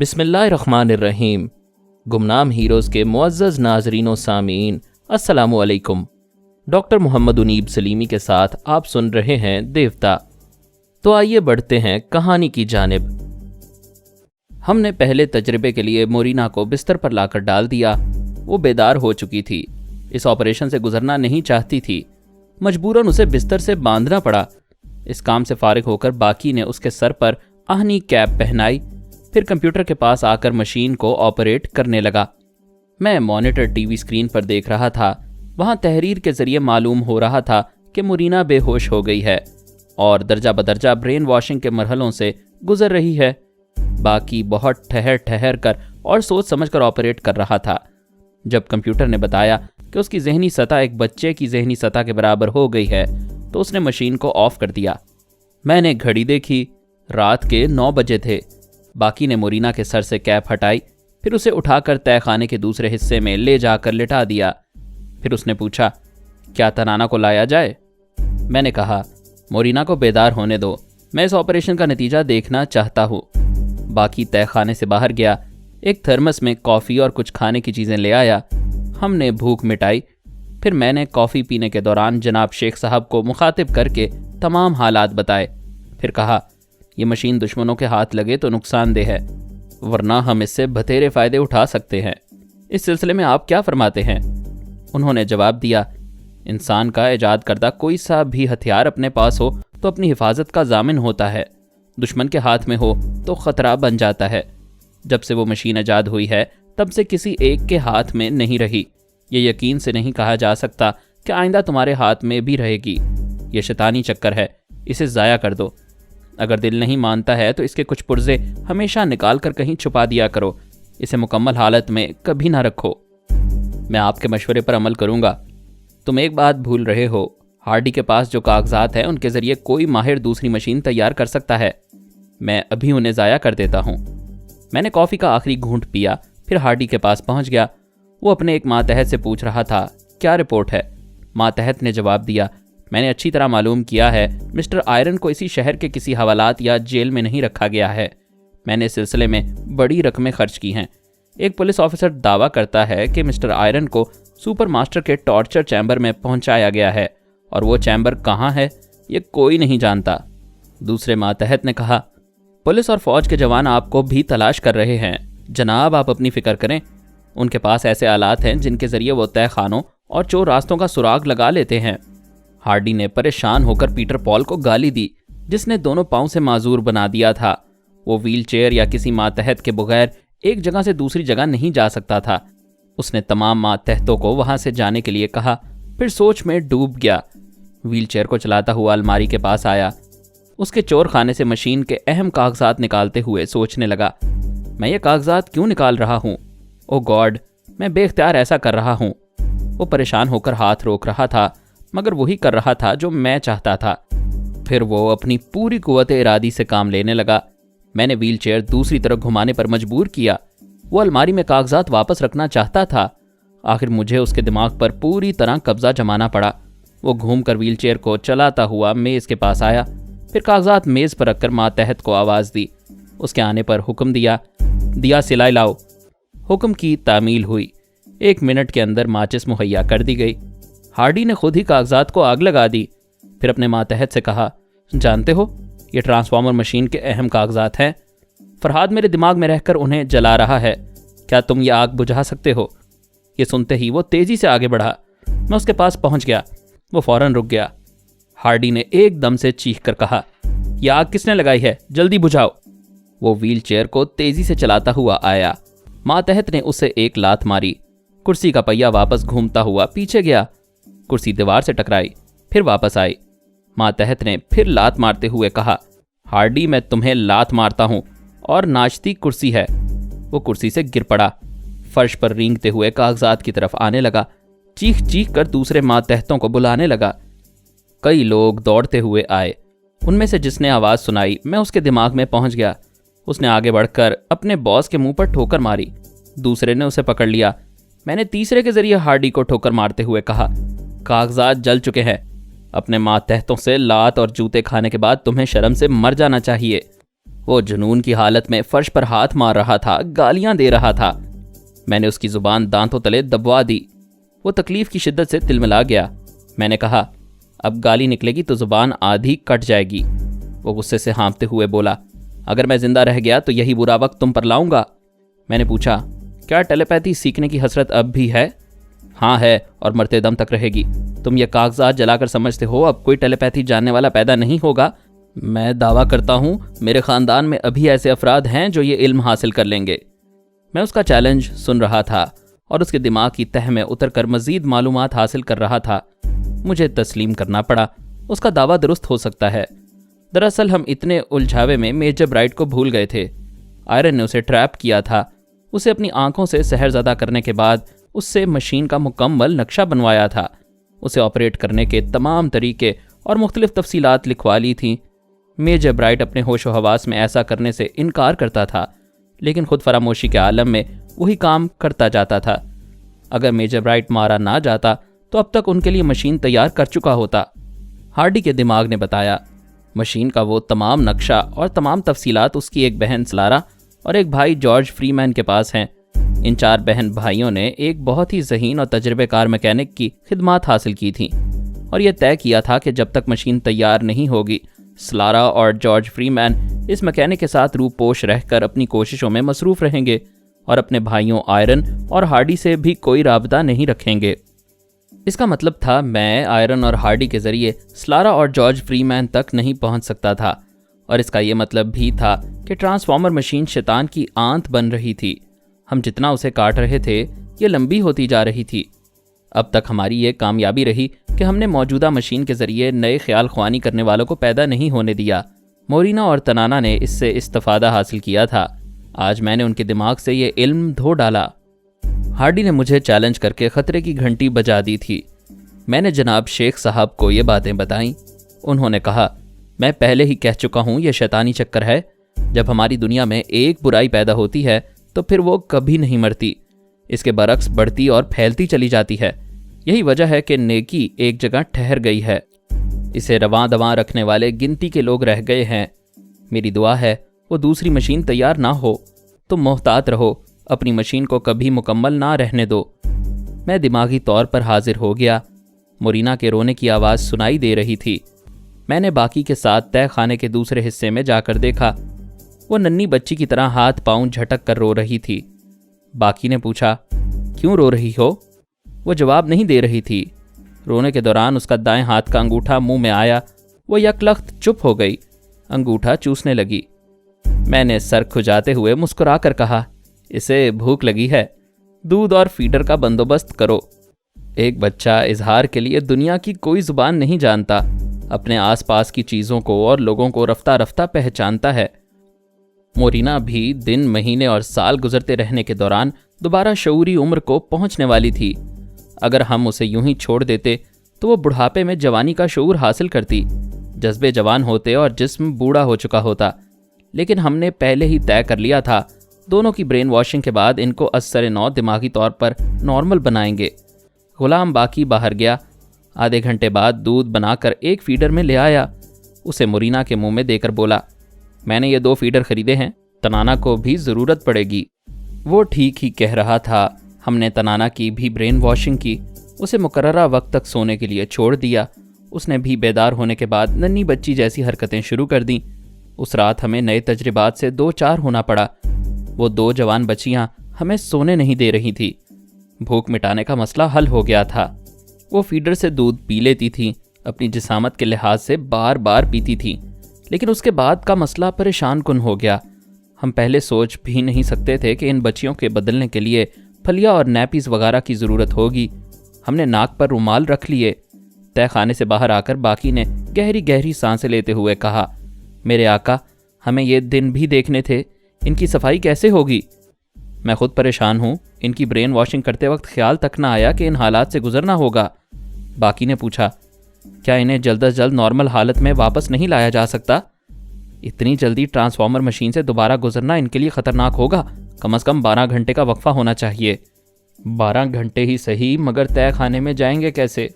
بسم اللہ الرحمن الرحیم۔ گمنام ہیروز کے معزز ناظرین و سامعین، السلام علیکم۔ ڈاکٹر محمد انیب سلیمی کے ساتھ آپ سن رہے ہیں دیوتا۔ تو آئیے بڑھتے ہیں کہانی کی جانب۔ ہم نے پہلے تجربے کے لیے مورینا کو بستر پر لا کر ڈال دیا۔ وہ بیدار ہو چکی تھی، اس آپریشن سے گزرنا نہیں چاہتی تھی، مجبوراً اسے بستر سے باندھنا پڑا۔ اس کام سے فارغ ہو کر باقی نے اس کے سر پر آہنی کیپ پہنائی، پھر کمپیوٹر کے پاس آ کر مشین کو آپریٹ کرنے لگا۔ میں مانیٹر ٹی وی سکرین پر دیکھ رہا تھا، وہاں تحریر کے ذریعے معلوم ہو رہا تھا کہ مورینا بے ہوش ہو گئی ہے اور درجہ بدرجہ برین واشنگ کے مرحلوں سے گزر رہی ہے۔ باقی بہت ٹھہر کر اور سوچ سمجھ کر آپریٹ کر رہا تھا۔ جب کمپیوٹر نے بتایا کہ اس کی ذہنی سطح ایک بچے کی ذہنی سطح کے برابر ہو گئی ہے تو اس نے مشین کو آف کر دیا۔ میں نے گھڑی دیکھی، رات کے 9 بجے تھے۔ باقی نے مورینا کے سر سے کیپ ہٹائی، پھر اسے اٹھا کر تہہ خانے کے دوسرے حصے میں لے جا کر لٹا دیا۔ پھر اس نے پوچھا، کیا تنانا کو لایا جائے؟ میں نے کہا، مورینا کو بیدار ہونے دو، میں اس آپریشن کا نتیجہ دیکھنا چاہتا ہوں۔ باقی تہہ خانے سے باہر گیا، ایک تھرمس میں کافی اور کچھ کھانے کی چیزیں لے آیا۔ ہم نے بھوک مٹائی، پھر میں نے کافی پینے کے دوران جناب شیخ صاحب کو مخاطب کر کے تمام حالات بتائے۔ پھر کہا، یہ مشین دشمنوں کے ہاتھ لگے تو نقصان دہ ہے، ورنہ ہم اس سے بتھیرے فائدے اٹھا سکتے ہیں۔ اس سلسلے میں آپ کیا فرماتے ہیں؟ انہوں نے جواب دیا، انسان کا ایجاد کردہ کوئی سا بھی ہتھیار اپنے پاس ہو تو اپنی حفاظت کا ضامن ہوتا ہے، دشمن کے ہاتھ میں ہو تو خطرہ بن جاتا ہے۔ جب سے وہ مشین ایجاد ہوئی ہے تب سے کسی ایک کے ہاتھ میں نہیں رہی۔ یہ یقین سے نہیں کہا جا سکتا کہ آئندہ تمہارے ہاتھ میں بھی رہے گی۔ یہ شیطانی چکر ہے، اسے ضائع کر دو۔ اگر دل نہیں مانتا ہے تو اس کے کچھ پرزے ہمیشہ نکال کر کہیں چھپا دیا کرو، اسے مکمل حالت میں کبھی نہ رکھو۔ میں آپ کے مشورے پر عمل کروں گا۔ تم ایک بات بھول رہے ہو، ہارڈی کے پاس جو کاغذات ہیں ان کے ذریعے کوئی ماہر دوسری مشین تیار کر سکتا ہے۔ میں ابھی انہیں ضائع کر دیتا ہوں۔ میں نے کافی کا آخری گھونٹ پیا، پھر ہارڈی کے پاس پہنچ گیا۔ وہ اپنے ایک ماتحت سے پوچھ رہا تھا، کیا رپورٹ ہے؟ ماتحت نے جواب دیا، میں نے اچھی طرح معلوم کیا ہے، مسٹر آئرن کو اسی شہر کے کسی حوالات یا جیل میں نہیں رکھا گیا ہے۔ میں نے اس سلسلے میں بڑی رقمیں خرچ کی ہیں۔ ایک پولیس آفیسر دعویٰ کرتا ہے کہ مسٹر آئرن کو سپر ماسٹر کے ٹارچر چیمبر میں پہنچایا گیا ہے، اور وہ چیمبر کہاں ہے یہ کوئی نہیں جانتا۔ دوسرے ماتحت نے کہا، پولیس اور فوج کے جوان آپ کو بھی تلاش کر رہے ہیں۔ جناب آپ اپنی فکر کریں، ان کے پاس ایسے آلات ہیں جن کے ذریعے وہ تہہ خانوں اور چور راستوں کا سراغ لگا لیتے ہیں۔ ہارڈی نے پریشان ہو کر پیٹر پال کو گالی دی، جس نے دونوں پاؤں سے معذور بنا دیا تھا۔ وہ ویل چیئر یا کسی ماتحت کے بغیر ایک جگہ سے دوسری جگہ نہیں جا سکتا تھا۔ اس نے تمام ماتحتوں کو وہاں سے جانے کے لیے کہا، پھر سوچ میں ڈوب گیا۔ ویل چیئر کو چلاتا ہوا الماری کے پاس آیا، اس کے چور خانے سے مشین کے اہم کاغذات نکالتے ہوئے سوچنے لگا، میں یہ کاغذات کیوں نکال رہا ہوں؟ او گاڈ، میں بے اختیار ایسا کر رہا ہوں۔ وہ پریشان ہو کر ہاتھ روک رہا تھا، مگر وہی کر رہا تھا جو میں چاہتا تھا۔ پھر وہ اپنی پوری قوت ارادی سے کام لینے لگا۔ میں نے ویل چیئر دوسری طرف گھمانے پر مجبور کیا۔ وہ الماری میں کاغذات واپس رکھنا چاہتا تھا۔ آخر مجھے اس کے دماغ پر پوری طرح قبضہ جمانا پڑا۔ وہ گھوم کر ویل چیئر کو چلاتا ہوا میز کے پاس آیا، پھر کاغذات میز پر رکھ کر ماتحت کو آواز دی۔ اس کے آنے پر حکم دیا سلائی لاؤ۔ حکم کی تعمیل ہوئی۔ 1 منٹ کے اندر ماچس مہیا کر دی گئی۔ ہارڈی نے خود ہی کاغذات کو آگ لگا دی، پھر اپنے ماتحت سے کہا، جانتے ہو یہ ٹرانسفارمر مشین کے اہم کاغذات ہیں، فرہاد میرے دماغ میں رہ کر انہیں جلا رہا ہے، کیا تم یہ آگ بجھا سکتے ہو؟ یہ سنتے ہی وہ تیزی سے آگے بڑھا۔ میں اس کے پاس پہنچ گیا، وہ فوراً رک گیا۔ ہارڈی نے ایک دم سے چیخ کر کہا، یہ آگ کس نے لگائی ہے؟ جلدی بجھاؤ۔ وہ ویل چیئر کو تیزی سے چلاتا ہوا آیا۔ ماتحت نے اسے ایک لات ماری۔ کرسی کا پہیہ واپس گھومتا ہوا پیچھے گیا۔ کرسی دیوار سے ٹکرائی، پھر واپس آئی۔ ماتحت نے پھر لات مارتے ہوئے کہا، ہارڈی میں تمہیں لات مارتا ہوں اور ناچتی کرسی ہے۔ وہ کرسی سے گر پڑا، فرش پر رینگتے ہوئے کاغذات کی طرف آنے لگا، چیخ چیخ کر دوسرے ماتحتوں کو بلانے لگا۔ کئی لوگ دوڑتے ہوئے آئے، ان میں سے جس نے آواز سنائی میں اس کے دماغ میں پہنچ گیا۔ اس نے آگے بڑھ کر اپنے باس کے منہ پر ٹھوکر ماری، دوسرے نے اسے پکڑ لیا۔ میں نے تیسرے کے ذریعے ہارڈی کو ٹھوکر مارتے ہوئے کہا، کاغذات جل چکے ہیں، اپنے ماتحتوں سے لات اور جوتے کھانے کے بعد تمہیں شرم سے مر جانا چاہیے۔ وہ جنون کی حالت میں فرش پر ہاتھ مار رہا تھا، گالیاں دے رہا تھا۔ میں نے اس کی زبان دانتوں تلے دبوا دی۔ وہ تکلیف کی شدت سے تلملا گیا۔ میں نے کہا، اب گالی نکلے گی تو زبان آدھی کٹ جائے گی۔ وہ غصے سے ہانپتے ہوئے بولا، اگر میں زندہ رہ گیا تو یہی برا وقت تم پر لاؤں گا۔ میں نے پوچھا، کیا ٹیلیپیتھی سیکھنے کی حسرت اب بھی ہے؟ ہاں ہے، اور مرتے دم تک رہے گی۔ تم یہ کاغذات جلا کر سمجھتے ہو اب کوئی ٹیلیپیتھی جاننے والا پیدا نہیں ہوگا؟ میں دعویٰ کرتا ہوں میرے خاندان میں ابھی ایسے افراد ہیں جو یہ علم حاصل کر لیں گے۔ میں اس کا چیلنج سن رہا تھا اور اس کے دماغ کی تہہ میں اتر کر مزید معلومات حاصل کر رہا تھا۔ مجھے تسلیم کرنا پڑا، اس کا دعویٰ درست ہو سکتا ہے۔ دراصل ہم اتنے الجھاوے میں میجر برائٹ کو بھول گئے تھے۔ آئرن نے اسے ٹریپ کیا تھا۔ اسے اپنی آنکھوں سے سحر زدہ کرنے کے بعد اس سے مشین کا مکمل نقشہ بنوایا تھا۔ اسے آپریٹ کرنے کے تمام طریقے اور مختلف تفصیلات لکھوا لی تھیں۔ میجر برائٹ اپنے ہوش و حواس میں ایسا کرنے سے انکار کرتا تھا، لیکن خود فراموشی کے عالم میں وہی کام کرتا جاتا تھا۔ اگر میجر برائٹ مارا نہ جاتا تو اب تک ان کے لیے مشین تیار کر چکا ہوتا۔ ہارڈی کے دماغ نے بتایا، مشین کا وہ تمام نقشہ اور تمام تفصیلات اس کی ایک بہن سلارا اور ایک بھائی جارج فری مین کے پاس ہیں۔ ان 4 بہن بھائیوں نے ایک بہت ہی ذہین اور تجربے کار میکینک کی خدمات حاصل کی تھیں، اور یہ طے کیا تھا کہ جب تک مشین تیار نہیں ہوگی، سلارا اور جارج فری مین اس میکینک کے ساتھ روح پوش رہ کر اپنی کوششوں میں مصروف رہیں گے اور اپنے بھائیوں آئرن اور ہارڈی سے بھی کوئی رابطہ نہیں رکھیں گے۔ اس کا مطلب تھا میں آئرن اور ہارڈی کے ذریعے سلارا اور جارج فری مین تک نہیں پہنچ سکتا تھا، اور اس کا یہ مطلب بھی تھا کہ ٹرانسفارمر مشین شیطان کی آنت بن رہی تھی۔ ہم جتنا اسے کاٹ رہے تھے یہ لمبی ہوتی جا رہی تھی۔ اب تک ہماری یہ کامیابی رہی کہ ہم نے موجودہ مشین کے ذریعے نئے خیال خوانی کرنے والوں کو پیدا نہیں ہونے دیا۔ مورینا اور تنانا نے اس سے استفادہ حاصل کیا تھا۔ آج میں نے ان کے دماغ سے یہ علم دھو ڈالا۔ ہارڈی نے مجھے چیلنج کر کے خطرے کی گھنٹی بجا دی تھی۔ میں نے جناب شیخ صاحب کو یہ باتیں بتائیں۔ انہوں نے کہا، میں پہلے ہی کہہ چکا ہوں یہ شیطانی چکر ہے۔ جب ہماری دنیا میں ایک برائی پیدا ہوتی ہے تو پھر وہ کبھی نہیں مرتی، اس کے برعکس بڑھتی اور پھیلتی چلی جاتی ہے۔ یہی وجہ ہے کہ نیکی ایک جگہ ٹھہر گئی ہے، اسے رواں دواں رکھنے والے گنتی کے لوگ رہ گئے ہیں۔ میری دعا ہے وہ دوسری مشین تیار نہ ہو۔ تم محتاط رہو، اپنی مشین کو کبھی مکمل نہ رہنے دو۔ میں دماغی طور پر حاضر ہو گیا۔ مورینا کے رونے کی آواز سنائی دے رہی تھی۔ میں نے باقی کے ساتھ تہہ خانے کے دوسرے حصے میں جا کر دیکھا۔ وہ ننھی بچی کی طرح ہاتھ پاؤں جھٹک کر رو رہی تھی۔ باقی نے پوچھا، کیوں رو رہی ہو؟ وہ جواب نہیں دے رہی تھی۔ رونے کے دوران اس کا دائیں ہاتھ کا انگوٹھا منہ میں آیا۔ وہ یکلخت چپ ہو گئی، انگوٹھا چوسنے لگی۔ میں نے سر کھجاتے ہوئے مسکرا کر کہا، اسے بھوک لگی ہے، دودھ اور فیڈر کا بندوبست کرو۔ ایک بچہ اظہار کے لیے دنیا کی کوئی زبان نہیں جانتا، اپنے آس پاس کی چیزوں کو اور لوگوں کو رفتہ رفتہ پہچانتا ہے۔ مورینا بھی دن، مہینے اور سال گزرتے رہنے کے دوران دوبارہ شعوری عمر کو پہنچنے والی تھی۔ اگر ہم اسے یوں ہی چھوڑ دیتے تو وہ بڑھاپے میں جوانی کا شعور حاصل کرتی، جذبے جوان ہوتے اور جسم بوڑھا ہو چکا ہوتا۔ لیکن ہم نے پہلے ہی طے کر لیا تھا، دونوں کی برین واشنگ کے بعد ان کو از سر نو دماغی طور پر نارمل بنائیں گے۔ غلام باقی باہر گیا۔ آدھے گھنٹے بعد دودھ بنا کر ایک فیڈر میں لے آیا۔ اسے مورینا کے منہ میں دے کر بولا، میں نے یہ 2 فیڈر خریدے ہیں، تنانا کو بھی ضرورت پڑے گی۔ وہ ٹھیک ہی کہہ رہا تھا۔ ہم نے تنانا کی بھی برین واشنگ کی، اسے مقررہ وقت تک سونے کے لیے چھوڑ دیا۔ اس نے بھی بیدار ہونے کے بعد ننھی بچی جیسی حرکتیں شروع کر دیں۔ اس رات ہمیں نئے تجربات سے 2-4 ہونا پڑا۔ وہ 2 جوان بچیاں ہمیں سونے نہیں دے رہی تھی۔ بھوک مٹانے کا مسئلہ حل ہو گیا تھا۔ وہ فیڈر سے دودھ پی لیتی تھیں، اپنی جسامت کے لحاظ سے بار بار پیتی تھیں، لیکن اس کے بعد کا مسئلہ پریشان کن ہو گیا۔ ہم پہلے سوچ بھی نہیں سکتے تھے کہ ان بچیوں کے بدلنے کے لیے پھلیا اور نیپیز وغیرہ کی ضرورت ہوگی۔ ہم نے ناک پر رومال رکھ لیے۔ تہہ خانے سے باہر آ کر باقی نے گہری گہری سانسیں لیتے ہوئے کہا، میرے آقا، ہمیں یہ دن بھی دیکھنے تھے، ان کی صفائی کیسے ہوگی؟ میں خود پریشان ہوں، ان کی برین واشنگ کرتے وقت خیال تک نہ آیا کہ ان حالات سے گزرنا ہوگا۔ باقی نے پوچھا، کیا انہیں جلد از جلد نارمل حالت میں واپس نہیں لایا جا سکتا؟ اتنی جلدی ٹرانسفارمر مشین سے دوبارہ گزرنا ان کے لیے خطرناک ہوگا، کم از کم 12 گھنٹے کا وقفہ ہونا چاہیے۔ 12 گھنٹے ہی صحیح، مگر تہہ خانے میں جائیں گے کیسے؟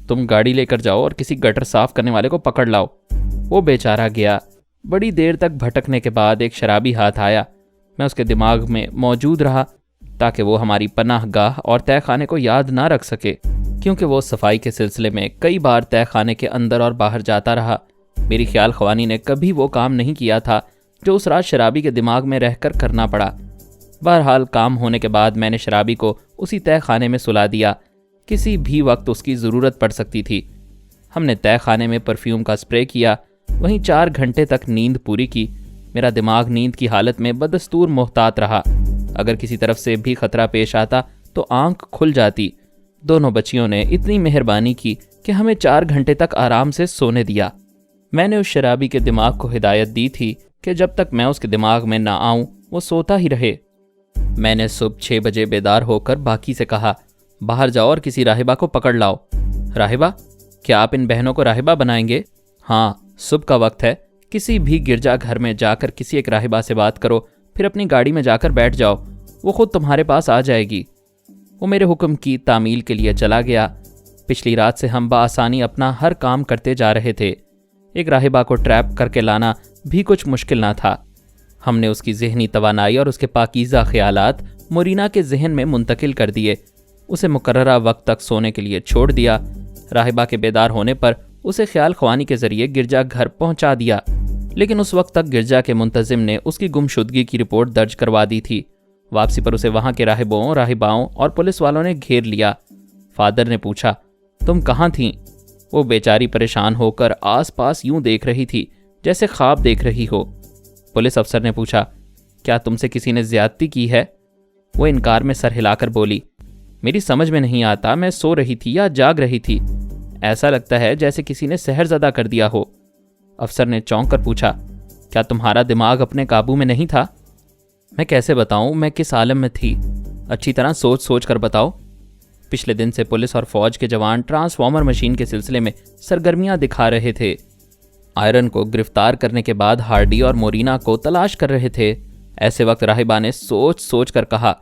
تم گاڑی لے کر جاؤ اور کسی گٹر صاف کرنے والے کو پکڑ لاؤ۔ وہ بیچارہ گیا۔ بڑی دیر تک بھٹکنے کے بعد ایک شرابی ہاتھ آیا۔ میں اس کے دماغ میں موجود رہا تاکہ وہ ہماری پناہ گاہ اور تہہ خانے کو یاد نہ رکھ سکے، کیونکہ وہ صفائی کے سلسلے میں کئی بار تہہ خانے کے اندر اور باہر جاتا رہا۔ میری خیال خوانی نے کبھی وہ کام نہیں کیا تھا جو اس رات شرابی کے دماغ میں رہ کر کرنا پڑا۔ بہرحال کام ہونے کے بعد میں نے شرابی کو اسی تہہ خانے میں سلا دیا۔ کسی بھی وقت اس کی ضرورت پڑ سکتی تھی۔ ہم نے تہہ خانے میں پرفیوم کا سپرے کیا، وہیں 4 گھنٹے تک نیند پوری کی۔ میرا دماغ نیند کی حالت میں بدستور محتاط رہا۔ اگر کسی طرف سے بھی خطرہ پیش آتا تو آنکھ کھل جاتی۔ دونوں بچیوں نے اتنی مہربانی کی کہ ہمیں 4 گھنٹے تک آرام سے سونے دیا۔ میں نے اس شرابی کے دماغ کو ہدایت دی تھی کہ جب تک میں اس کے دماغ میں نہ آؤں وہ سوتا ہی رہے۔ میں نے صبح 6 بجے بیدار ہو کر باقی سے کہا، باہر جاؤ اور کسی راہبہ کو پکڑ لاؤ۔ راہبہ؟ کیا آپ ان بہنوں کو راہبہ بنائیں گے؟ ہاں، صبح کا وقت ہے، کسی بھی گرجا گھر میں جا کر کسی ایک راہبہ سے بات کرو، پھر اپنی گاڑی میں جا کر بیٹھ جاؤ، وہ خود تمہارے پاس آ جائے گی۔ وہ میرے حکم کی تعمیل کے لیے چلا گیا۔ پچھلی رات سے ہم بآسانی اپنا ہر کام کرتے جا رہے تھے۔ ایک راہبہ کو ٹریپ کر کے لانا بھی کچھ مشکل نہ تھا۔ ہم نے اس کی ذہنی توانائی اور اس کے پاکیزہ خیالات مورینا کے ذہن میں منتقل کر دیے۔ اسے مقررہ وقت تک سونے کے لیے چھوڑ دیا۔ راہبہ کے بیدار ہونے پر اسے خیال خوانی کے ذریعے گرجا گھر پہنچا دیا، لیکن اس وقت تک گرجا کے منتظم نے اس کی گمشدگی کی رپورٹ درج کروا دی تھی۔ واپسی پر اسے وہاں کے راہبوں، راہباؤں اور پولیس والوں نے گھیر لیا۔ فادر نے پوچھا، تم کہاں تھیں؟ وہ بیچاری پریشان ہو کر آس پاس یوں دیکھ رہی تھی جیسے خواب دیکھ رہی ہو۔ پولیس افسر نے پوچھا، کیا تم سے کسی نے زیادتی کی ہے؟ وہ انکار میں سر ہلا کر بولی، میری سمجھ میں نہیں آتا، میں سو رہی تھی یا جاگ رہی تھی، ایسا لگتا ہے جیسے کسی نے سحر زدہ کر دیا ہو۔ افسر نے چونک کر پوچھا، کیا تمہارا دماغ اپنے قابو میں نہیں تھا؟ میں کیسے بتاؤں میں کس عالم میں تھی؟ اچھی طرح سوچ سوچ کر بتاؤ۔ پچھلے دن سے پولیس اور فوج کے جوان ٹرانسفارمر مشین کے سلسلے میں سرگرمیاں دکھا رہے تھے۔ آئرن کو گرفتار کرنے کے بعد ہارڈی اور مورینا کو تلاش کر رہے تھے۔ ایسے وقت راہبہ نے سوچ سوچ کر کہا،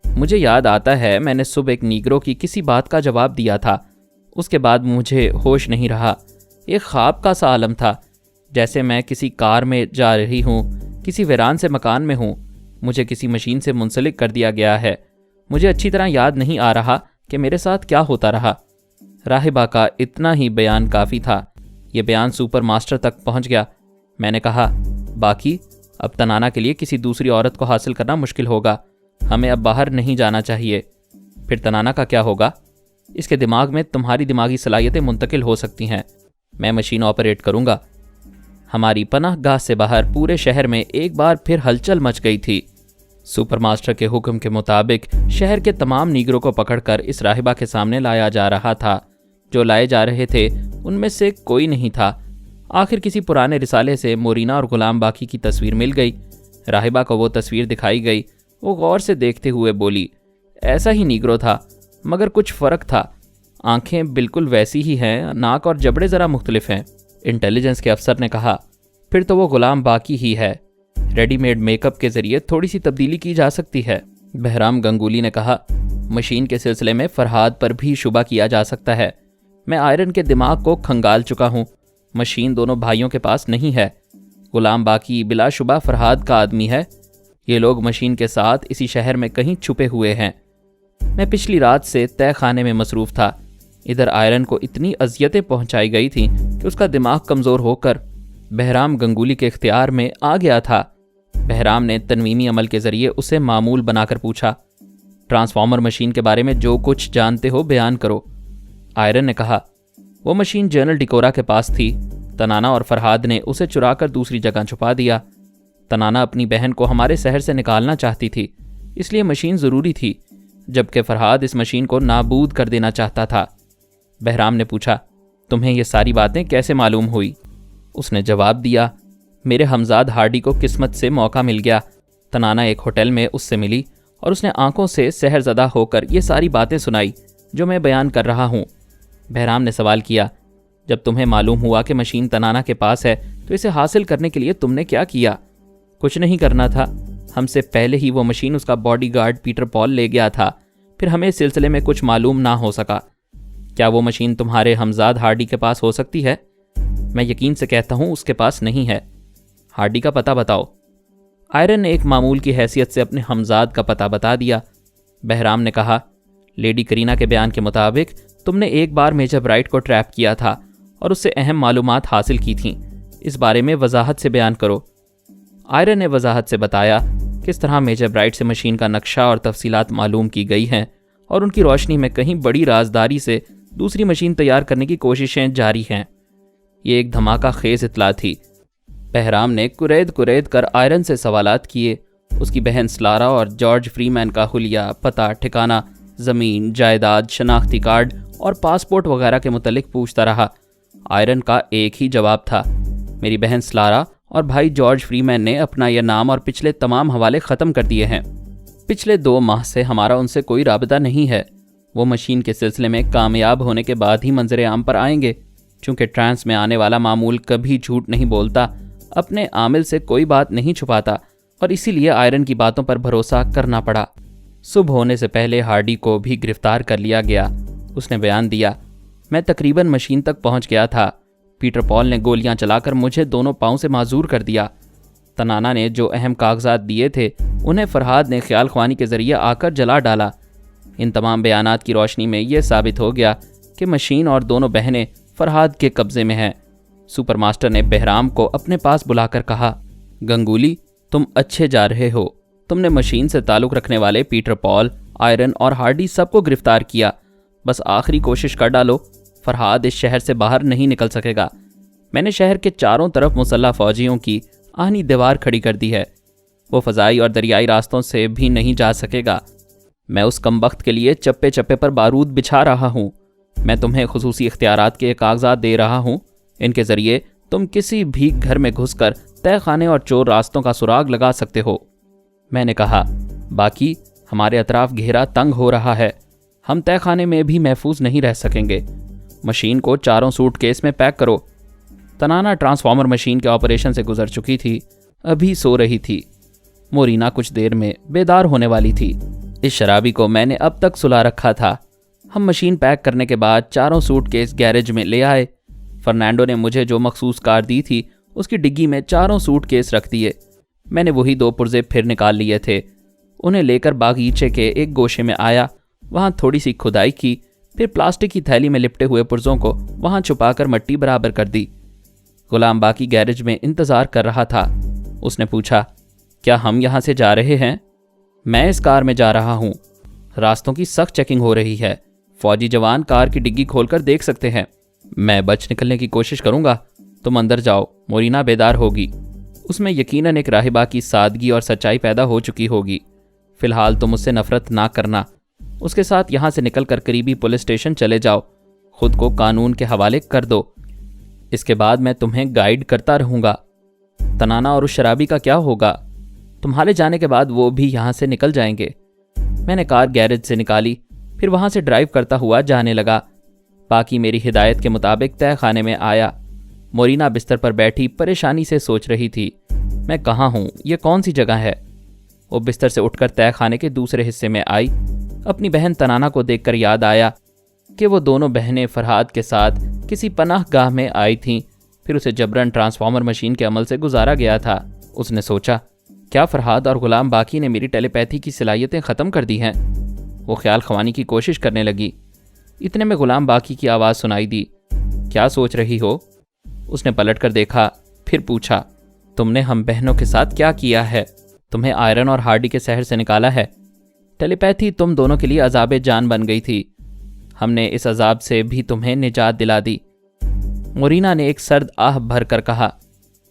مجھے یاد آتا ہے میں نے صبح ایک نیگرو کی کسی بات کا جواب دیا تھا، اس کے بعد مجھے ہوش نہیں رہا۔ ایک خواب کا سا عالم تھا، جیسے میں کسی کار میں جا رہی ہوں، کسی ویران سے مکان میں ہوں، مجھے کسی مشین سے منسلک کر دیا گیا ہے۔ مجھے اچھی طرح یاد نہیں آ رہا کہ میرے ساتھ کیا ہوتا رہا۔ راہبہ کا اتنا ہی بیان کافی تھا۔ یہ بیان سپر ماسٹر تک پہنچ گیا۔ میں نے کہا، باقی اب تنانا کے لیے کسی دوسری عورت کو حاصل کرنا مشکل ہوگا، ہمیں اب باہر نہیں جانا چاہیے۔ پھر تنانا کا کیا ہوگا؟ اس کے دماغ میں تمہاری دماغی صلاحیتیں منتقل ہو سکتی ہیں، میں مشین آپریٹ کروں گا۔ ہماری پناہ گاہ سے باہر پورے شہر میں ایک بار پھر ہلچل مچ گئی تھی۔ سپر ماسٹر کے حکم کے مطابق شہر کے تمام نیگروں کو پکڑ کر اس راہبہ کے سامنے لایا جا رہا تھا۔ جو لائے جا رہے تھے ان میں سے کوئی نہیں تھا۔ آخر کسی پرانے رسالے سے مورینا اور غلام باقی کی تصویر مل گئی۔ راہبہ کو وہ تصویر دکھائی گئی۔ وہ غور سے دیکھتے ہوئے بولی، ایسا ہی نیگرو تھا مگر کچھ فرق تھا، آنکھیں بالکل ویسی ہی ہیں، ناک اور جبڑے ذرا مختلف ہیں۔ انٹیلیجنس کے افسر نے کہا، پھر تو وہ غلام باقی ہی ہے، ریڈی میڈ میک اپ کے ذریعے تھوڑی سی تبدیلی کی جا سکتی ہے۔ بہرام گنگولی نے کہا، مشین کے سلسلے میں فرہاد پر بھی شبہ کیا جا سکتا ہے۔ میں آئرن کے دماغ کو کھنگال چکا ہوں، مشین دونوں بھائیوں کے پاس نہیں ہے۔ غلام باقی بلا شبہ فرہاد کا آدمی ہے۔ یہ لوگ مشین کے ساتھ اسی شہر میں کہیں چھپے ہوئے ہیں۔ میں پچھلی رات سے تہہ خانے میں مصروف تھا۔ ادھر آئرن کو اتنی اذیتیں پہنچائی گئی تھیں کہ اس کا دماغ کمزور ہو کر بہرام گنگولی کے اختیار میں آ گیا تھا۔ بہرام نے تنویمی عمل کے ذریعے اسے معمول بنا کر پوچھا، ٹرانسفارمر مشین کے بارے میں جو کچھ جانتے ہو بیان کرو۔ آئرن نے کہا، وہ مشین جنرل ڈیکورا کے پاس تھی، تنانا اور فرہاد نے اسے چرا کر دوسری جگہ چھپا دیا۔ تنانا اپنی بہن کو ہمارے شہر سے نکالنا چاہتی تھی، اس لیے مشین ضروری تھی، جبکہ فرہاد اس مشین کو نابود کر دینا چاہتا تھا۔ بہرام نے پوچھا، تمہیں یہ ساری باتیں کیسے معلوم ہوئی؟ اس نے جواب دیا، میرے ہمزاد ہارڈی کو قسمت سے موقع مل گیا۔ تنانا ایک ہوٹل میں اس سے ملی اور اس نے آنکھوں سے سحر زدہ ہو کر یہ ساری باتیں سنائی جو میں بیان کر رہا ہوں۔ بہرام نے سوال کیا، جب تمہیں معلوم ہوا کہ مشین تنانا کے پاس ہے تو اسے حاصل کرنے کے لیے تم نے کیا کیا؟ کچھ نہیں کرنا تھا، ہم سے پہلے ہی وہ مشین اس کا باڈی گارڈ پیٹر پال لے گیا تھا، پھر ہمیں اس سلسلے میں کچھ معلوم نہ ہو سکا۔ کیا وہ مشین تمہارے ہمزاد ہارڈی کے پاس ہو سکتی ہے؟ میں یقین سے کہتا ہوں اس کے پاس نہیں ہے۔ ہارڈی کا پتہ بتاؤ۔ آئرن نے ایک معمول کی حیثیت سے اپنے ہمزاد کا پتہ بتا دیا۔ بہرام نے کہا، لیڈی کرینہ کے بیان کے مطابق تم نے ایک بار میجر برائٹ کو ٹریپ کیا تھا اور اس سے اہم معلومات حاصل کی تھیں، اس بارے میں وضاحت سے بیان کرو۔ آئرن نے وضاحت سے بتایا کس طرح میجر برائٹ سے مشین کا نقشہ اور تفصیلات معلوم کی گئی ہیں اور ان کی روشنی میں کہیں بڑی رازداری سے دوسری مشین تیار کرنے کی کوششیں جاری ہیں۔ یہ ایک دھماکہ خیز اطلاع تھی۔ بہرام نے کرید کر آئرن سے سوالات کیے، اس کی بہن سلارا اور جارج فری مین کا حلیہ، پتہ، ٹھکانہ، زمین، جائیداد، شناختی کارڈ اور پاسپورٹ وغیرہ کے متعلق پوچھتا رہا۔ آئرن کا ایک ہی جواب تھا، میری بہن سلارا اور بھائی جارج فری مین نے اپنا یہ نام اور پچھلے تمام حوالے ختم کر دیے ہیں۔ پچھلے 2 ماہ سے ہمارا ان سے کوئی رابطہ نہیں ہے۔ وہ مشین کے سلسلے میں کامیاب ہونے کے بعد ہی منظر عام پر آئیں گے۔ چونکہ ٹرانس میں آنے والا معمول کبھی جھوٹ نہیں بولتا، اپنے عامل سے کوئی بات نہیں چھپاتا، اور اسی لیے آئرن کی باتوں پر بھروسہ کرنا پڑا۔ صبح ہونے سے پہلے ہارڈی کو بھی گرفتار کر لیا گیا۔ اس نے بیان دیا، میں تقریباً مشین تک پہنچ گیا تھا۔ پیٹر پال نے گولیاں چلا کر مجھے دونوں پاؤں سے معذور کر دیا۔ تنانا نے جو اہم کاغذات دیے تھے انہیں فرحاد نے خیال خوانی کے ذریعے آ کر جلا ڈالا۔ ان تمام بیانات کی روشنی میں یہ ثابت ہو گیا کہ مشین اور دونوں بہنیں فرحاد کے قبضے میں ہیں۔ سپر ماسٹر نے بہرام کو اپنے پاس بلا کر کہا، گنگولی، تم اچھے جا رہے ہو۔ تم نے مشین سے تعلق رکھنے والے پیٹر پال، آئرن اور ہارڈی سب کو گرفتار کیا۔ بس آخری کوشش کر ڈالو، فرحاد اس شہر سے باہر نہیں نکل سکے گا۔ میں نے شہر کے چاروں طرف مسلح فوجیوں کی آہنی دیوار کھڑی کر دی ہے۔ وہ فضائی اور دریائی راستوں سے بھی نہیں جا سکے گا۔ میں اس کمبخت کے لیے چپے چپے پر بارود بچھا رہا ہوں۔ میں تمہیں خصوصی اختیارات کے کاغذات دے رہا ہوں۔ ان کے ذریعے تم کسی بھی گھر میں گھس کر طے خانے اور چور راستوں کا سراغ لگا سکتے ہو۔ میں نے کہا، باقی ہمارے اطراف گھیرا تنگ ہو رہا ہے، ہم طے خانے میں بھی محفوظ نہیں رہ سکیں گے۔ مشین کو 4 سوٹ کیس میں پیک کرو۔ تنانا ٹرانسفارمر مشین کے آپریشن سے گزر چکی تھی، ابھی سو رہی تھی۔ مورینا کچھ دیر میں بیدار ہونے والی تھی۔ اس شرابی کو میں نے اب تک سلا رکھا تھا۔ ہم مشین پیک کرنے کے بعد 4 سوٹ کیس گیرج میں لے آئے۔ فرنینڈو نے مجھے جو مخصوص کار دی تھی اس کی ڈگی میں 4 سوٹ کیس رکھ دیے۔ میں نے وہی 2 پرزے پھر نکال لیے تھے۔ انہیں لے کر باغیچے کے ایک گوشے میں آیا، وہاں تھوڑی سی کھدائی کی، پھر پلاسٹک کی تھیلی میں لپٹے ہوئے پرزوں کو وہاں چھپا کر مٹی برابر کر دی۔ غلام باقی گیرج میں انتظار کر رہا تھا۔ اس نے پوچھا، کیا ہم یہاں سے جا رہے ہیں؟ میں اس کار میں جا رہا ہوں۔ راستوں کی سخت چیکنگ ہو رہی ہے، فوجی جوان کار کی ڈگی کھول کر دیکھ سکتے ہیں۔ میں بچ نکلنے کی کوشش کروں گا، تم اندر جاؤ، مورینا بیدار ہوگی۔ اس میں یقیناً ایک راہبہ کی سادگی اور سچائی پیدا ہو چکی ہوگی۔ فی الحال تم اس سے نفرت نہ کرنا۔ اس کے ساتھ یہاں سے نکل کر قریبی پولیس اسٹیشن چلے جاؤ، خود کو قانون کے حوالے کر دو۔ اس کے بعد میں تمہیں گائیڈ کرتا رہوں گا۔ تنانا اور اس شرابی کا کیا ہوگا؟ تمہارے جانے کے بعد وہ بھی یہاں سے نکل جائیں گے۔ میں نے کار گیرج سے نکالی، پھر وہاں سے ڈرائیو کرتا ہوا جانے لگا۔ باقی میری ہدایت کے مطابق طے خانے میں آیا۔ مورینا بستر پر بیٹھی پریشانی سے سوچ رہی تھی، میں کہاں ہوں؟ یہ کون سی جگہ ہے؟ وہ بستر سے اٹھ کر طے خانے کے دوسرے حصے میں آئی۔ اپنی بہن تنانا کو دیکھ کر یاد آیا کہ وہ دونوں بہنیں فرحاد کے ساتھ کسی پناہ گاہ میں آئی تھیں، پھر اسے جبراً ٹرانسفارمر مشین کے عمل سے گزارا گیا تھا۔ اس نے سوچا، کیا فرحاد اور غلام باقی نے میری ٹیلی پیتھی کی صلاحیتیں ختم کر دی ہیں؟ وہ خیال خوانی کی کوشش کرنے لگی۔ اتنے میں غلام باقی کی آواز سنائی دی، کیا سوچ رہی ہو؟ اس نے پلٹ کر دیکھا، پھر پوچھا، تم نے ہم بہنوں کے ساتھ کیا کیا ہے؟ تمہیں آئرن اور ہارڈی کے شہر سے نکالا ہے۔ ٹیلی پیتھی تم دونوں کے لیے عذاب جان بن گئی تھی، ہم نے اس عذاب سے بھی تمہیں نجات دلا دی۔ مورینا نے ایک سرد آہ بھر کر کہا،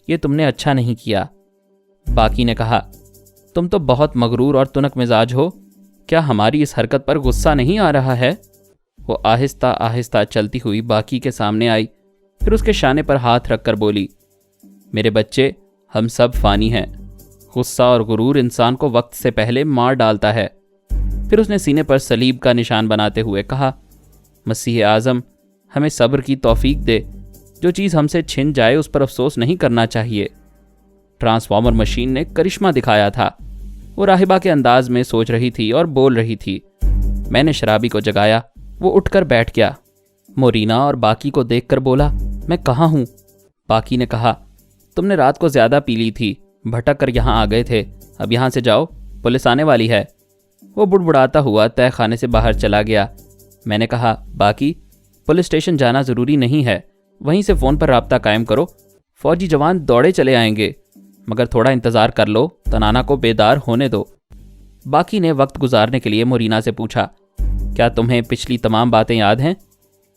یہ تم نے اچھا نہیں کیا۔ باقی نے کہا، تم تو بہت مغرور اور تنک مزاج ہو، کیا ہماری اس حرکت پر غصہ نہیں آ رہا ہے؟ وہ آہستہ آہستہ چلتی ہوئی باقی کے سامنے آئی، پھر اس کے شانے پر ہاتھ رکھ کر بولی، میرے بچے، ہم سب فانی ہیں، غصہ اور غرور انسان کو وقت سے پہلے مار ڈالتا ہے۔ پھر اس نے سینے پر صلیب کا نشان بناتے ہوئے کہا، مسیح اعظم ہمیں صبر کی توفیق دے، جو چیز ہم سے چھن جائے اس پر افسوس نہیں کرنا چاہیے۔ ٹرانسفارمر مشین نے کرشمہ دکھایا تھا۔ وہ راہبہ کے انداز میں سوچ رہی تھی اور بول رہی تھی۔ میں نے شرابی کو جگایا، وہ اٹھ کر بیٹھ گیا۔ مورینا اور باقی کو دیکھ کر بولا، میں کہاں ہوں؟ باقی نے کہا، تم نے رات کو زیادہ پی لی تھی، بھٹک کر یہاں آ گئے تھے، اب یہاں سے جاؤ، پولیس آنے والی ہے۔ وہ بڑبڑاتا ہوا تہہ خانے سے باہر چلا گیا۔ میں نے کہا، باقی پولیس اسٹیشن جانا ضروری نہیں ہے، وہیں سے فون پر رابطہ قائم کرو، فوجی جوان دوڑے چلے آئیں گے، مگر تھوڑا انتظار کر لو، تنانا کو بیدار ہونے دو۔ باقی نے وقت گزارنے کے لیے مورینا سے پوچھا، کیا تمہیں پچھلی تمام باتیں یاد ہیں؟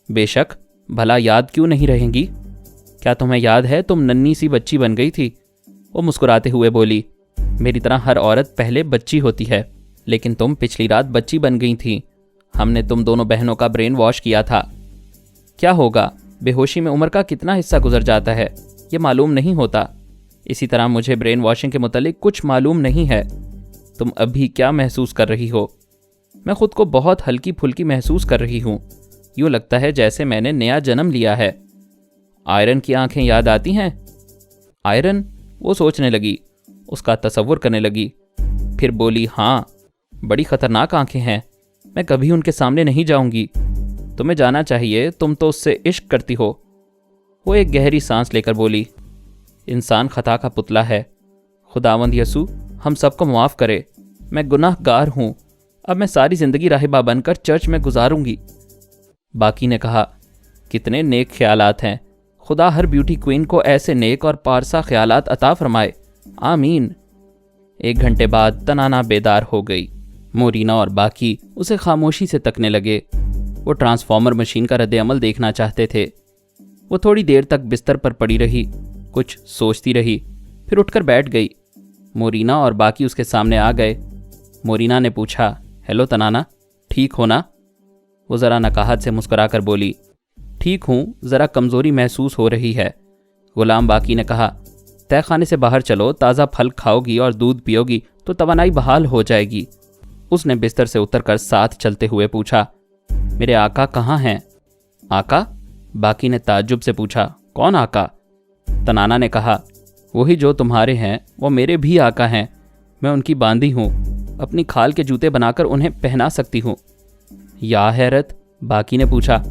بے شک، بھلا یاد کیوں نہیں رہیں گی؟ کیا تمہیں یاد ہے تم ننھی سی بچی بن گئی تھی؟ وہ مسکراتے ہوئے بولی، میری طرح ہر عورت پہلے بچی ہوتی ہے، لیکن تم پچھلی رات بچی بن گئی تھی، ہم نے تم دونوں بہنوں کا برین واش کیا تھا۔ کیا ہوگا، بے ہوشی میں عمر کا کتنا حصہ گزر جاتا ہے یہ معلوم نہیں ہوتا، اسی طرح مجھے برین واشنگ کے متعلق کچھ معلوم نہیں ہے۔ تم ابھی کیا محسوس کر رہی ہو؟ میں خود کو بہت ہلکی پھلکی محسوس کر رہی ہوں، یوں لگتا ہے جیسے میں نے نیا جنم لیا ہے۔ آئرن کی آنکھیں یاد آتی ہیں؟ آئرن؟ وہ سوچنے لگی، اس کا تصور کرنے لگی، پھر بولی، ہاں، بڑی خطرناک آنکھیں ہیں، میں کبھی ان کے سامنے نہیں جاؤں گی۔ تمہیں جانا چاہیے، تم تو اس سے عشق کرتی ہو۔ وہ ایک گہری سانس لے کر بولی، انسان خطا کا پتلا ہے، خداوند یسوع ہم سب کو معاف کرے، میں گناہ گار ہوں، اب میں ساری زندگی راہبہ بن کر چرچ میں گزاروں گی۔ باقی نے کہا، کتنے نیک خیالات ہیں، خدا ہر بیوٹی کوئین کو ایسے نیک اور پارسا خیالات عطا فرمائے، آمین۔ 1 گھنٹے بعد تنانا بیدار ہو گئی۔ مورینا اور باقی اسے خاموشی سے تکنے لگے، وہ ٹرانسفارمر مشین کا رد عمل دیکھنا چاہتے تھے۔ وہ تھوڑی دیر تک بستر پر پڑی رہی، کچھ سوچتی رہی، پھر اٹھ کر بیٹھ گئی۔ مورینا اور باقی اس کے سامنے آ گئے۔ مورینا نے پوچھا، ہیلو تنانا، ٹھیک ہو نا؟ وہ ذرا نکاہت سے مسکرا کر بولی، ٹھیک ہوں، ذرا کمزوری محسوس ہو رہی ہے۔ غلام باقی نے کہا، تہہ خانے سے باہر چلو، تازہ پھل کھاؤ گی اور دودھ پیو گی تو توانائی بحال ہو جائے گی۔ اس نے بستر سے اتر کر ساتھ چلتے ہوئے پوچھا، میرے آقا کہاں ہیں؟ آقا؟ باقی نے تعجب سے پوچھا، کون آقا؟ تنانا نے کہا، وہی جو تمہارے ہیں، وہ میرے بھی آقا ہیں، میں ان کی باندھی ہوں، اپنی کھال کے جوتے بنا کر انہیں پہنا سکتی ہوں۔ یا حیرت، باقی نے پوچھا،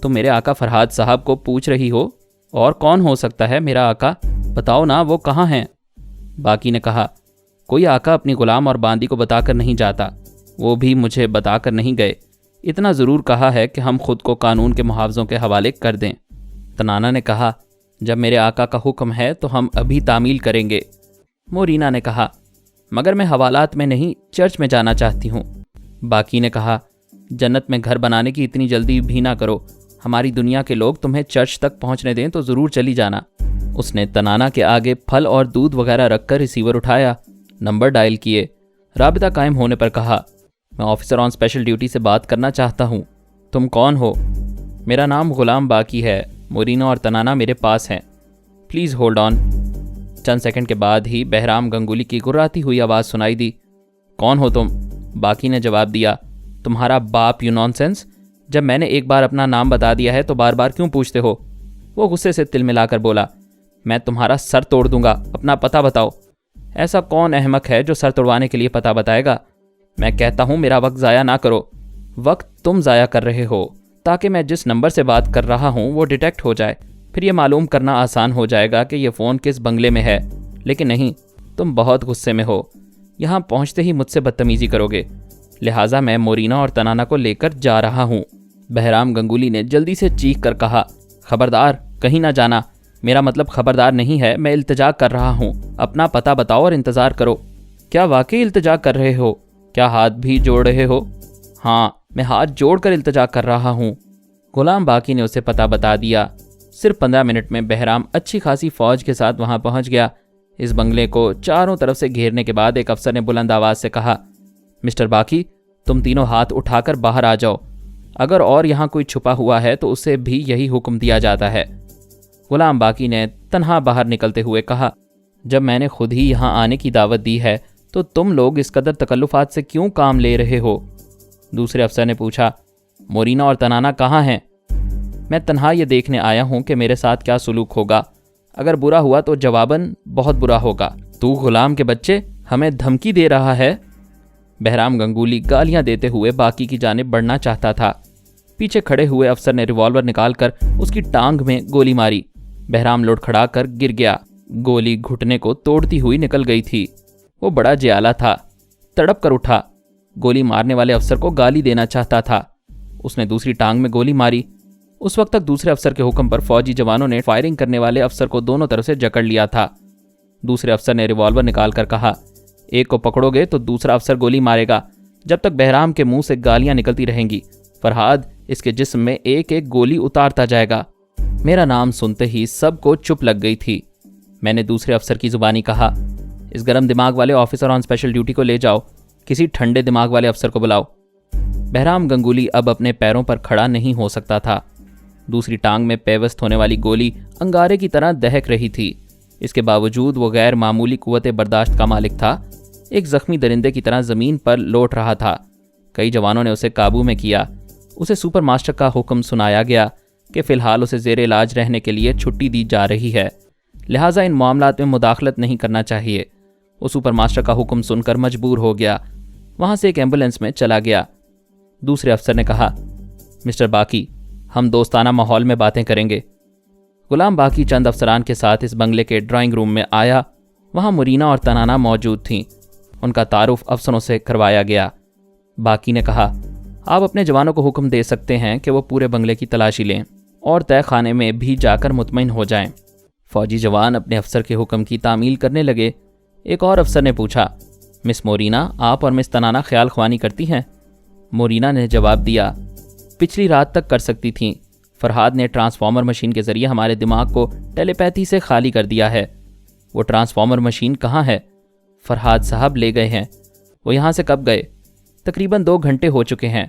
تم میرے آقا فرہاد صاحب کو پوچھ رہی ہو؟ اور کون ہو سکتا ہے میرا آقا؟ بتاؤ نا، وہ کہاں ہیں؟ باقی نے کہا، کوئی آقا اپنی غلام اور باندی کو بتا کر نہیں جاتا، وہ بھی مجھے بتا کر نہیں گئے، اتنا ضرور کہا ہے کہ ہم خود کو قانون کے محافظوں کے حوالے کر دیں۔ تنانا نے کہا، جب میرے آقا کا حکم ہے تو ہم ابھی تعمیل کریں گے۔ مورینا نے کہا، مگر میں حوالات میں نہیں، چرچ میں جانا چاہتی ہوں۔ باقی نے کہا، جنت میں گھر بنانے کی اتنی جلدی بھی نہ کرو، ہماری دنیا کے لوگ تمہیں چرچ تک پہنچنے دیں تو ضرور چلی جانا۔ اس نے تنانا کے آگے پھل اور دودھ وغیرہ رکھ کر ریسیور اٹھایا، نمبر ڈائل کیے، رابطہ قائم ہونے پر کہا، میں آفیسر آن اسپیشل ڈیوٹی سے بات کرنا چاہتا ہوں۔ تم کون ہو؟ میرا نام غلام باقی ہے، مورینا اور تنانا میرے پاس ہیں، پلیز ہولڈ آن۔ چند سیکنڈ کے بعد ہی بہرام گنگولی کی گراتی ہوئی آواز سنائی دی، کون ہو تم؟ باقی نے جواب دیا، تمہارا باپ، یو نان سینس، جب میں نے ایک بار اپنا نام بتا دیا ہے تو بار بار کیوں پوچھتے ہو؟ وہ غصے سے تل ملا کر بولا، میں تمہارا سر توڑ دوں گا، اپنا پتہ بتاؤ۔ ایسا کون احمق ہے جو سر توڑوانے کے لیے پتہ بتائے گا؟ میں کہتا ہوں میرا وقت ضائع نہ کرو۔ وقت تم ضائع کر رہے ہو تاکہ میں جس نمبر سے بات کر رہا ہوں وہ ڈیٹیکٹ ہو جائے، پھر یہ معلوم کرنا آسان ہو جائے گا کہ یہ فون کس بنگلے میں ہے، لیکن نہیں، تم بہت غصے میں ہو، یہاں پہنچتے ہی مجھ سے بدتمیزی کرو گے، لہٰذا میں مورینا اور تنانا کو لے کر جا رہا ہوں۔ بہرام گنگولی نے جلدی سے چیخ کر کہا، خبردار، کہیں نہ جانا، میرا مطلب خبردار نہیں ہے، میں التجا کر رہا ہوں، اپنا پتہ بتاؤ اور انتظار کرو۔ کیا واقعی التجا کر رہے ہو؟ کیا ہاتھ بھی جوڑ رہے ہو؟ ہاں، میں ہاتھ جوڑ کر التجا کر رہا ہوں۔ غلام باقی نے اسے پتہ بتا دیا۔ صرف 15 منٹ میں بہرام اچھی خاصی فوج کے ساتھ وہاں پہنچ گیا۔ اس بنگلے کو چاروں طرف سے گھیرنے کے بعد ایک افسر نے بلند آواز سے کہا، مسٹر باقی، تم تینوں ہاتھ اٹھا کر باہر آ جاؤ، اگر اور یہاں کوئی چھپا ہوا ہے تو اسے بھی یہی حکم دیا جاتا ہے۔ غلام باقی نے تنہا باہر نکلتے ہوئے کہا، جب میں نے خود ہی یہاں آنے کی دعوت دی ہے تو تم لوگ اس قدر تکلفات سے کیوں کام لے رہے ہو؟ دوسرے افسر نے پوچھا، مورینا اور تنانا کہاں ہیں؟ میں تنہا یہ دیکھنے آیا ہوں کہ میرے ساتھ کیا سلوک ہوگا، اگر برا ہوا تو جواباً بہت برا ہوگا۔ تو غلام کے بچے ہمیں دھمکی دے رہا ہے؟ بہرام گنگولی گالیاں دیتے ہوئے باقی کی جانب بڑھنا چاہتا تھا۔ پیچھے کھڑے ہوئے افسر نے ریوالور نکال کر اس کی ٹانگ میں گولی ماری۔ بہرام لڑکھڑا کر گر گیا۔ گولی گھٹنے کو توڑتی ہوئی نکل گئی تھی۔ وہ بڑا جیالہ تھا، تڑپ کر اٹھا، گولی مارنے والے افسر کو گالی دینا چاہتا تھا۔ اس نے دوسری ٹانگ میں گولی ماری۔ اس وقت تک دوسرے افسر کے حکم پر فوجی جوانوں نے فائرنگ کرنے والے افسر کو دونوں طرف سے جکڑ لیا تھا۔ دوسرے افسر نے ریوالور نکال کر کہا، ایک کو پکڑو گے تو دوسرا افسر گولی مارے گا جب تک بہرام کے منہ سے گالیاں نکلتی رہیں گی۔ فرحاد اس کے جسم میں ایک ایک گولی اتارتا جائے گا۔ میرا نام سنتے ہی سب کو چپ لگ گئی تھی۔ میں نے دوسرے افسر کی زبانی کہا، اس گرم دماغ والے آفیسر آن اسپیشل ڈیوٹی کو لے جاؤ، کسی ٹھنڈے دماغ والے افسر کو بلاؤ۔ بہرام گنگولی اب اپنے پیروں پر کھڑا نہیں ہو سکتا تھا۔ دوسری ٹانگ میں پیوست ہونے والی گولی انگارے کی طرح دہک رہی تھی۔ اس کے باوجود وہ غیر معمولی قوت برداشت کا مالک تھا، ایک زخمی درندے کی طرح زمین پر لوٹ رہا تھا۔ کئی جوانوں نے اسے قابو میں کیا۔ اسے سپر ماسٹر کا حکم سنایا گیا کہ فی الحال اسے زیر علاج رہنے کے لیے چھٹی دی جا رہی ہے، لہٰذا ان معاملات میں مداخلت نہیں کرنا چاہیے۔ وہ سپر ماسٹر کا حکم سن کر مجبور ہو گیا، وہاں سے ایک ایمبولینس میں چلا گیا۔ دوسرے افسر نے کہا، مسٹر باقی، ہم دوستانہ ماحول میں باتیں کریں گے۔ غلام باقی چند افسران کے ساتھ اس بنگلے کے ڈرائنگ روم میں آیا۔ وہاں مرینا اور تنانا موجود تھیں۔ ان کا تعارف افسروں سے کروایا گیا۔ باقی نے کہا، آپ اپنے جوانوں کو حکم دے سکتے ہیں کہ وہ پورے بنگلے کی تلاشی لیں اور طے خانے میں بھی جا کر مطمئن ہو جائیں۔ فوجی جوان اپنے افسر کے حکم کی تعمیل کرنے لگے۔ ایک اور افسر نے پوچھا، مس مورینا، آپ اور مس تنانا خیال خوانی کرتی ہیں؟ مورینا نے جواب دیا، پچھلی رات تک کر سکتی تھیں۔ فرحاد نے ٹرانسفارمر مشین کے ذریعے ہمارے دماغ کو ٹیلی پیتھی سے خالی کر دیا ہے۔ وہ ٹرانسفارمر مشین کہاں ہے؟ فرحاد صاحب لے گئے ہیں۔ وہ یہاں سے کب گئے؟ تقریباً 2 گھنٹے ہو چکے ہیں۔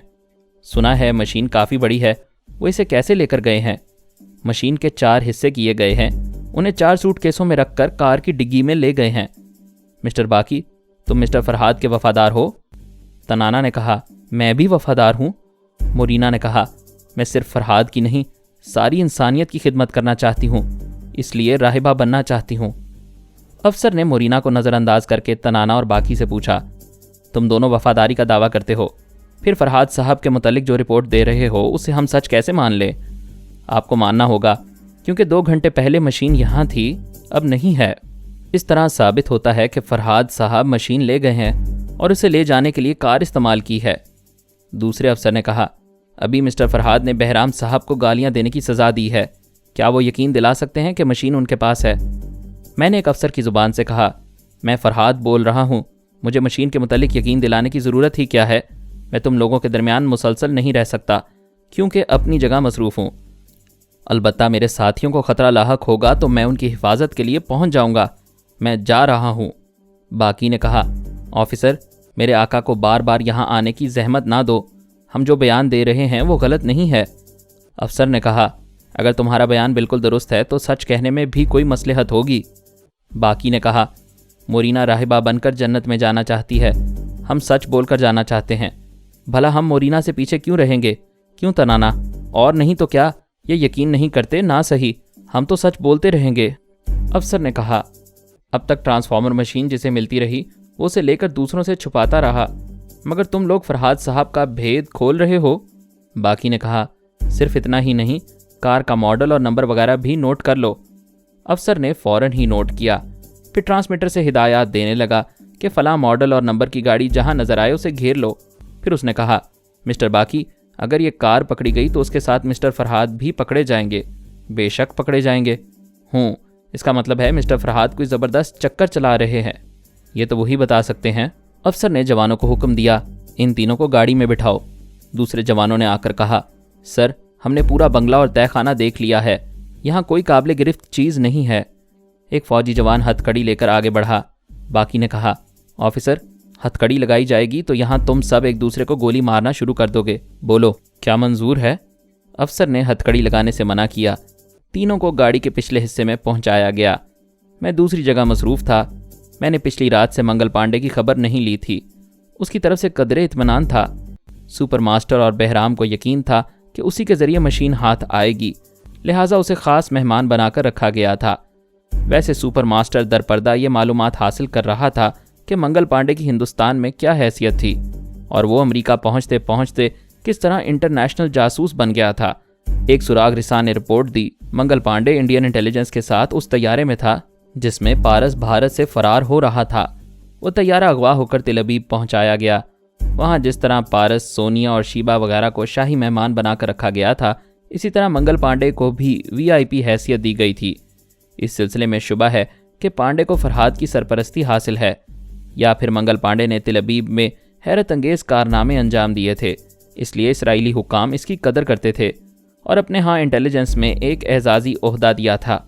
سنا ہے مشین کافی بڑی ہے، وہ اسے کیسے لے کر گئے ہیں؟ مشین کے 4 حصے کیے گئے ہیں، انہیں 4 سوٹ کیسوں میں رکھ کر کار کی ڈگی میں لے گئے ہیں۔ مسٹر باقی، تم مسٹر فرحاد کے وفادار ہو؟ تنانا نے کہا، میں بھی وفادار ہوں۔ مورینا نے کہا، میں صرف فرحاد کی نہیں، ساری انسانیت کی خدمت کرنا چاہتی ہوں، اس لیے راہبہ بننا چاہتی ہوں۔ افسر نے مورینا کو نظر انداز کر کے تنانا اور باقی سے پوچھا، تم دونوں وفاداری کا دعویٰ کرتے ہو، پھر فرحاد صاحب کے متعلق جو رپورٹ دے رہے ہو اسے ہم سچ کیسے مان لیں؟ آپ کو ماننا ہوگا، کیونکہ 2 گھنٹے پہلے مشین یہاں تھی، اب نہیں ہے۔ اس طرح ثابت ہوتا ہے کہ فرحاد صاحب مشین لے گئے ہیں اور اسے لے جانے کے لیے کار استعمال کی ہے۔ دوسرے افسر نے کہا، ابھی مسٹر فرحاد نے بہرام صاحب کو گالیاں دینے کی سزا دی ہے، کیا وہ یقین دلا سکتے ہیں کہ مشین ان کے پاس ہے؟ میں نے ایک افسر کی زبان سے کہا، میں فرحاد بول رہا ہوں، مجھے مشین کے متعلق یقین دلانے کی ضرورت ہی کیا ہے؟ میں تم لوگوں کے درمیان مسلسل نہیں رہ سکتا، کیونکہ اپنی جگہ مصروف ہوں۔ البتہ میرے ساتھیوں کو خطرہ لاحق ہوگا تو میں ان کی حفاظت کے لیے پہنچ جاؤں گا۔ میں جا رہا ہوں۔ باقی نے کہا، آفیسر، میرے آقا کو بار بار یہاں آنے کی زحمت نہ دو، ہم جو بیان دے رہے ہیں وہ غلط نہیں ہے۔ افسر نے کہا، اگر تمہارا بیان بالکل درست ہے تو سچ کہنے میں بھی کوئی مصلحت ہوگی۔ باقی نے کہا، مورینا راہبہ بن کر جنت میں جانا چاہتی ہے، ہم سچ بول کر جانا چاہتے ہیں۔ بھلا ہم مورینا سے پیچھے کیوں رہیں گے؟ کیوں تنانا؟ اور نہیں تو کیا یہ یقین نہیں کرتے؟ نہ صحیح، ہم تو سچ بولتے رہیں گے۔ افسر نے کہا، اب تک ٹرانسفارمر مشین جسے ملتی رہی وہ اسے لے کر دوسروں سے چھپاتا رہا، مگر تم لوگ فرحاد صاحب کا بھید کھول رہے ہو۔ باقی نے کہا، صرف اتنا ہی نہیں، کار کا ماڈل اور نمبر وغیرہ بھی نوٹ کر لو۔ افسر نے فوراً ہی نوٹ کیا، پھر ٹرانسمیٹر سے ہدایات دینے لگا کہ فلاں ماڈل اور نمبر کی گاڑی جہاں نظر آئے اسے گھیر لو۔ پھر اس نے کہا، مسٹر باقی، اگر یہ کار پکڑی گئی تو اس کے ساتھ مسٹر فرحاد بھی پکڑے جائیں گے۔ بے شک پکڑے جائیں گے۔ اس کا مطلب ہے مسٹر فرحاد کوئی زبردست چکر چلا رہے ہیں، یہ تو وہی بتا سکتے ہیں۔ افسر نے جوانوں کو حکم دیا، ان تینوں کو گاڑی میں بٹھاؤ۔ دوسرے جوانوں نے آ کر کہا، سر، ہم نے پورا بنگلہ اور تہہ خانہ دیکھ لیا ہے، یہاں کوئی قابل گرفت چیز نہیں ہے۔ ایک فوجی جوان ہتھ کڑی لے کر آگے بڑھا۔ باقی نے کہا، آفیسر، ہتھ کڑی لگائی جائے گی تو یہاں تم سب ایک دوسرے کو گولی مارنا شروع کر دو گے، بولو کیا منظور ہے؟ افسر نے ہتھ کڑی لگانے سے منع کیا۔ تینوں کو گاڑی کے پچھلے حصے میں پہنچایا گیا۔ میں دوسری جگہ مصروف تھا، میں نے پچھلی رات سے منگل پانڈے کی خبر نہیں لی تھی، اس کی طرف سے قدرے اطمینان تھا۔ سپر ماسٹر اور بہرام کو یقین تھا کہ اسی کے ذریعے مشین ہاتھ آئے گی، لہٰذا اسے خاص مہمان بنا کر رکھا گیا تھا۔ ویسے سپر ماسٹر در پردہ یہ معلومات حاصل کر رہا تھا کہ منگل پانڈے کی ہندوستان میں کیا حیثیت تھی، اور وہ امریکہ پہنچتے پہنچتے کس طرح انٹرنیشنل جاسوس بن گیا تھا۔ ایک سراغ رساں نے رپورٹ دی، منگل پانڈے انڈین انٹیلیجنس کے ساتھ اس طیارے میں تھا جس میں پارس بھارت سے فرار ہو رہا تھا۔ وہ طیارہ اغوا ہو کر تل ابیب پہنچایا گیا۔ وہاں جس طرح پارس، سونیا اور شیبا وغیرہ کو شاہی مہمان بنا کر رکھا گیا تھا، اسی طرح منگل پانڈے کو بھی VIP حیثیت دی گئی تھی۔ اس سلسلے میں شبہ ہے کہ پانڈے کو فرحاد کی سرپرستی حاصل ہے، یا پھر منگل پانڈے نے تل ابیب میں حیرت انگیز کارنامے انجام دیے تھے، اس لیے اسرائیلی حکام اس کی قدر کرتے تھے اور اپنے ہاں انٹیلیجنس میں ایک اعزازی عہدہ دیا تھا۔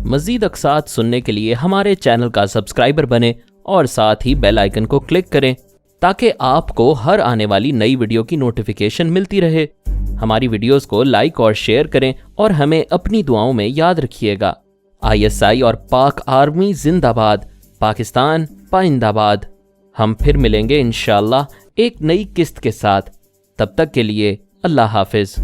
مزید اقساط سننے کے لیے ہمارے چینل کا سبسکرائبر بنیں اور ساتھ ہی بیل آئیکن کو کلک کریں تاکہ آپ کو ہر آنے والی نئی ویڈیو کی نوٹیفیکیشن ملتی رہے۔ ہماری ویڈیوز کو لائک اور شیئر کریں اور ہمیں اپنی دعاؤں میں یاد رکھیے گا۔ ISI اور پاک آرمی زندہ باد، پاکستان پائندہ باد۔ ہم پھر ملیں گے انشاءاللہ ایک نئی قسط کے ساتھ، تب تک کے لیے اللہ حافظ۔